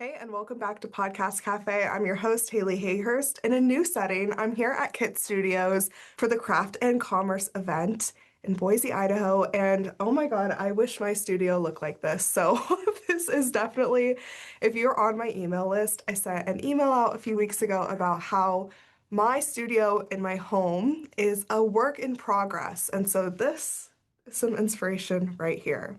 Hey, and welcome back to Podcast Cafe. I'm your host, Haley Hayhurst. In a new setting, I'm here at Kit Studios for the Craft and Commerce event in Boise, Idaho. And oh my God, I wish my studio looked like this. So this is definitely, if you're on my email list, I sent an email out a few weeks ago about how my studio in my home is a work in progress. And so this is some inspiration right here.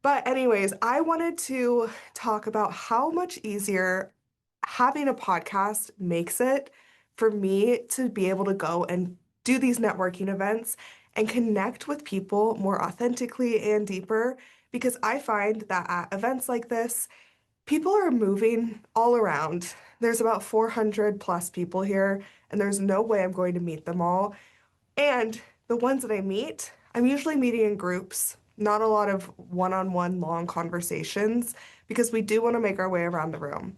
But anyways, I wanted to talk about how much easier having a podcast makes it for me to be able to go and do these networking events and connect with people more authentically and deeper because I find that at events like this, people are moving all around. There's about 400 plus people here, and there's no way I'm going to meet them all. And the ones that I meet, I'm usually meeting in groups, not a lot of one-on-one long conversations because we do want to make our way around the room.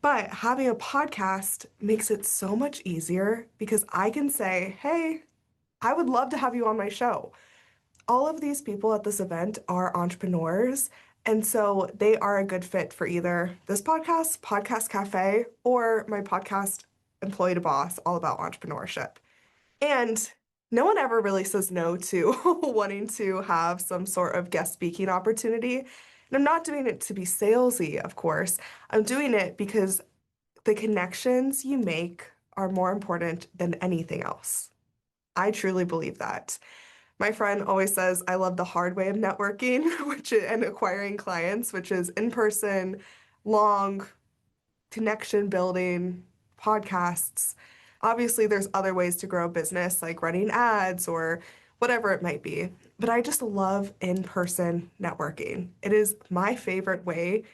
But having a podcast makes it so much easier because I can say, hey, I would love to have you on my show. All of these people at this event are entrepreneurs, and so they are a good fit for either this podcast, Podcast Cafe, or my podcast, Employee to Boss, all about entrepreneurship. And no one ever really says no to wanting to have some sort of guest speaking opportunity. And I'm not doing it to be salesy, of course. I'm doing it because the connections you make are more important than anything else. I truly believe that. My friend always says I love the hard way of networking, and acquiring clients, which is in person, long connection building, podcasts. Obviously, there's other ways to grow a business, like running ads or whatever it might be. But I just love in-person networking. It is my favorite way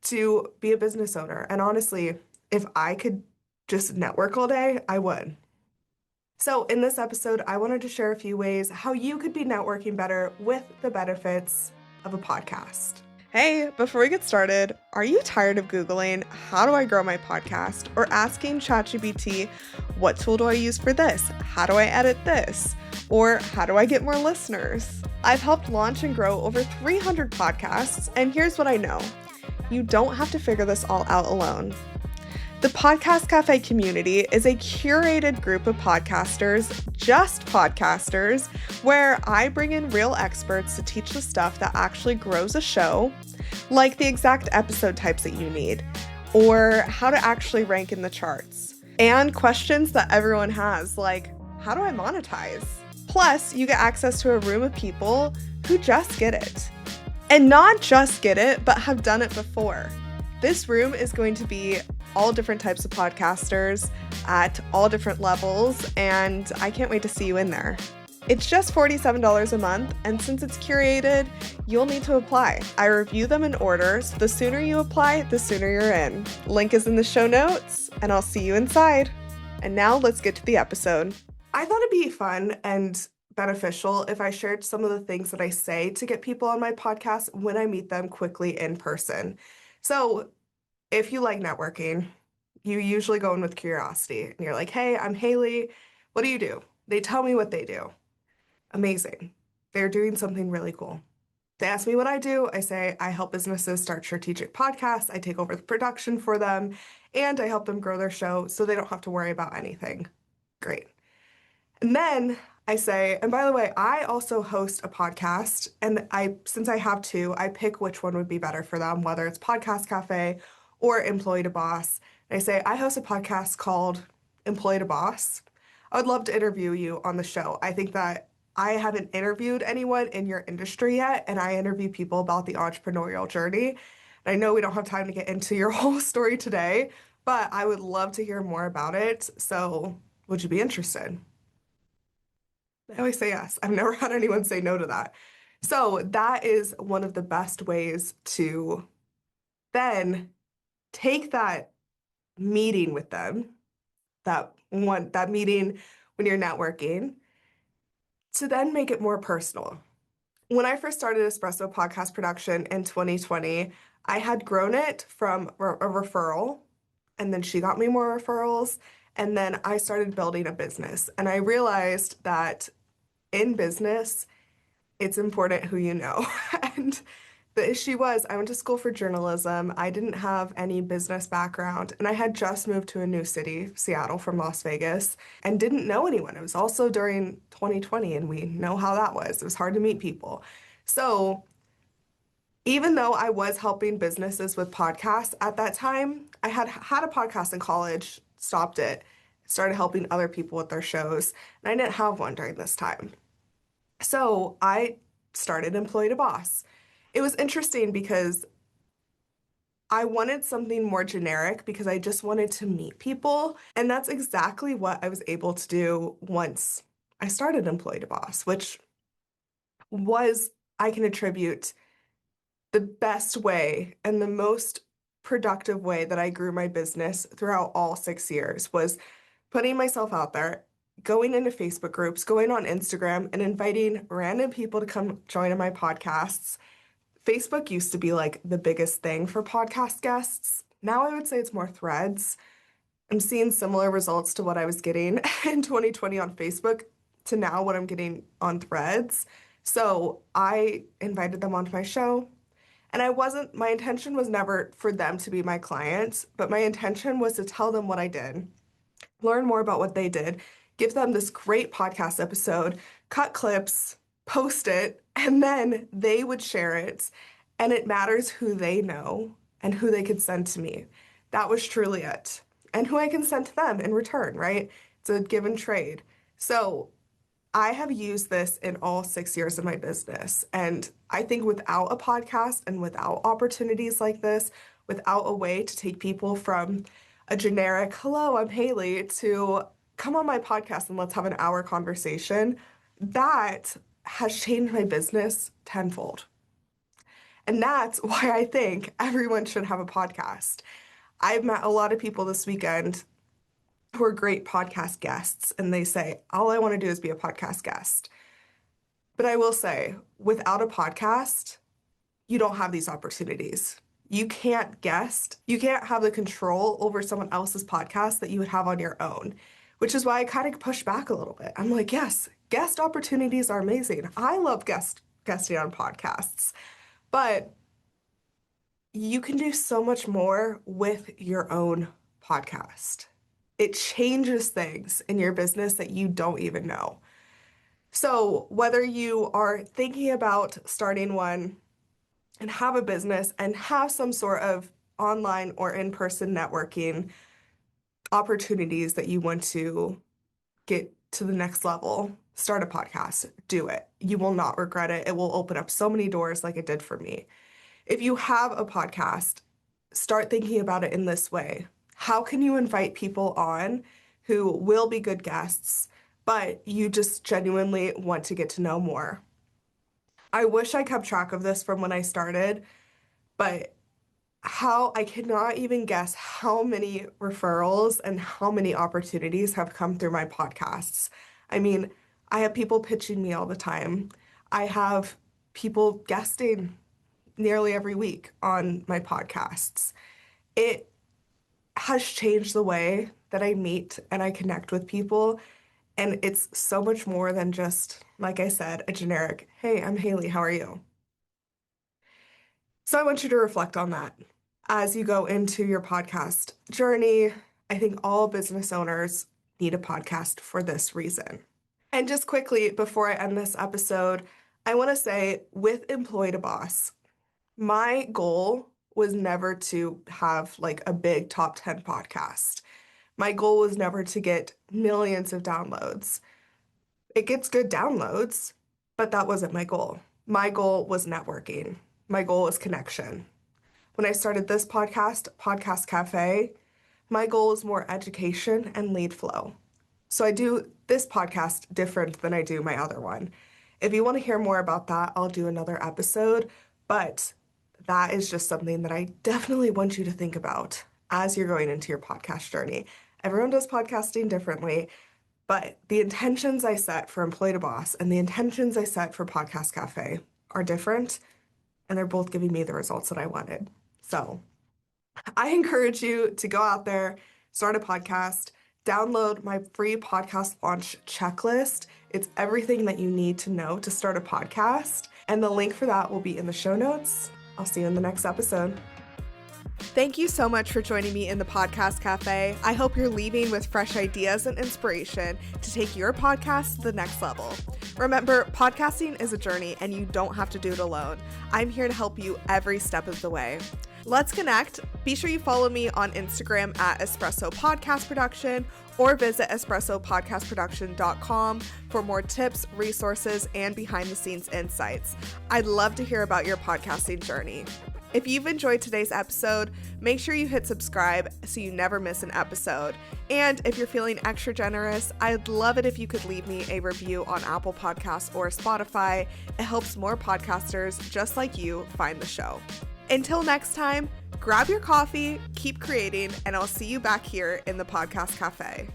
to be a business owner. And honestly, if I could just network all day, I would. So in this episode, I wanted to share a few ways how you could be networking better with the benefits of a podcast. Hey, before we get started, are you tired of Googling, how do I grow my podcast? Or asking ChatGPT, what tool do I use for this? How do I edit this? Or how do I get more listeners? I've helped launch and grow over 300 podcasts, and here's what I know. You don't have to figure this all out alone. The Podcast Cafe community is a curated group of podcasters, just podcasters, where I bring in real experts to teach the stuff that actually grows a show, like the exact episode types that you need, or how to actually rank in the charts, and questions that everyone has, like, how do I monetize? Plus, you get access to a room of people who just get it. And not just get it, but have done it before. This room is going to be all different types of podcasters at all different levels, and I can't wait to see you in there. It's just $47 a month, and since it's curated, you'll need to apply. I review them in order, so the sooner you apply, the sooner you're in. Link is in the show notes, and I'll see you inside. And now let's get to the episode. I thought it'd be fun and beneficial if I shared some of the things that I say to get people on my podcast when I meet them quickly in person. So if you like networking, you usually go in with curiosity and you're like, hey, I'm Haley. What do you do? They tell me what they do. Amazing. They're doing something really cool. They ask me what I do. I say, I help businesses start strategic podcasts. I take over the production for them and I help them grow their show so they don't have to worry about anything. Great. And then I say, and by the way, I also host a podcast, and since I have two, I pick which one would be better for them, whether it's Podcast Cafe or Employee to Boss. And I say, I host a podcast called Employee to Boss. I would love to interview you on the show. I think that I haven't interviewed anyone in your industry yet, and I interview people about the entrepreneurial journey. And I know we don't have time to get into your whole story today, but I would love to hear more about it. So would you be interested? I always say yes. I've never had anyone say no to that. So that is one of the best ways to then take that meeting with them, that meeting when you're networking, to then make it more personal. When I first started Espresso Podcast Production in 2020, I had grown it from a referral, and then she got me more referrals, and then I started building a business. And I realized that in business, it's important who you know. And The issue was I went to school for journalism. I didn't have any business background, and I had just moved to a new city, Seattle, from Las Vegas, and didn't know anyone. It was also during 2020, and we know how that was. It was hard to meet people. So even though I was helping businesses with podcasts at that time, I had a podcast in college, stopped it, started helping other people with their shows, and I didn't have one during this time. So I started Employee to Boss. It was interesting because I wanted something more generic because I just wanted to meet people. And that's exactly what I was able to do once I started Employee to Boss, which was, I can attribute the best way and the most productive way that I grew my business throughout all 6 years was putting myself out there, going into Facebook groups, going on Instagram, and inviting random people to come join in my podcasts. Facebook used to be like the biggest thing for podcast guests. Now I would say it's more threads. I'm seeing similar results to what I was getting in 2020 on Facebook to now what I'm getting on threads. So I invited them onto my show. And my intention was never for them to be my clients, but my intention was to tell them what I did, learn more about what they did, give them this great podcast episode, cut clips, post it, and then they would share it. And it matters who they know and who they could send to me. That was truly it. And who I can send to them in return, right? It's a give and trade. So I have used this in all 6 years of my business. And I think without a podcast and without opportunities like this, without a way to take people from a generic, hello, I'm Haley, to come on my podcast and let's have an hour conversation, that has changed my business tenfold. And that's why I think everyone should have a podcast. I've met a lot of people this weekend who are great podcast guests, and they say, all I want to do is be a podcast guest. But I will say, without a podcast, you don't have these opportunities. You can't guest, you can't have the control over someone else's podcast that you would have on your own, which is why I kind of push back a little bit. I'm like, yes, guest opportunities are amazing. I love guesting on podcasts, but you can do so much more with your own podcast. It changes things in your business that you don't even know. So whether you are thinking about starting one and have a business and have some sort of online or in-person networking opportunities that you want to get to the next level, start a podcast, do it. You will not regret it. It will open up so many doors like it did for me. If you have a podcast, start thinking about it in this way. How can you invite people on who will be good guests, but you just genuinely want to get to know more? I wish I kept track of this from when I started, but I cannot even guess how many referrals and how many opportunities have come through my podcasts. I mean, I have people pitching me all the time. I have people guesting nearly every week on my podcasts. It has changed the way that I meet and I connect with people. And it's so much more than just, like I said, a generic, hey, I'm Haley, how are you? So I want you to reflect on that as you go into your podcast journey. I think all business owners need a podcast for this reason. And just quickly, before I end this episode, I want to say with Employee to Boss, my goal was never to have like a big top 10 podcast. My goal was never to get millions of downloads. It gets good downloads, but that wasn't my goal. My goal was networking. My goal was connection. When I started this podcast, Podcast Cafe, my goal is more education and lead flow. So I do this podcast different than I do my other one. If you want to hear more about that, I'll do another episode, but that is just something that I definitely want you to think about as you're going into your podcast journey. Everyone does podcasting differently, but the intentions I set for Employee to Boss and the intentions I set for Podcast Cafe are different, and they're both giving me the results that I wanted. So I encourage you to go out there, start a podcast, download my free podcast launch checklist. It's everything that you need to know to start a podcast, and the link for that will be in the show notes. I'll see you in the next episode. Thank you so much for joining me in the Podcast Cafe. I hope you're leaving with fresh ideas and inspiration to take your podcast to the next level. Remember, podcasting is a journey and you don't have to do it alone. I'm here to help you every step of the way. Let's connect. Be sure you follow me on Instagram at Espresso Podcast Production or visit espressopodcastproduction.com for more tips, resources, and behind-the-scenes insights. I'd love to hear about your podcasting journey. If you've enjoyed today's episode, make sure you hit subscribe so you never miss an episode. And if you're feeling extra generous, I'd love it if you could leave me a review on Apple Podcasts or Spotify. It helps more podcasters just like you find the show. Until next time, grab your coffee, keep creating, and I'll see you back here in the Podcast Cafe.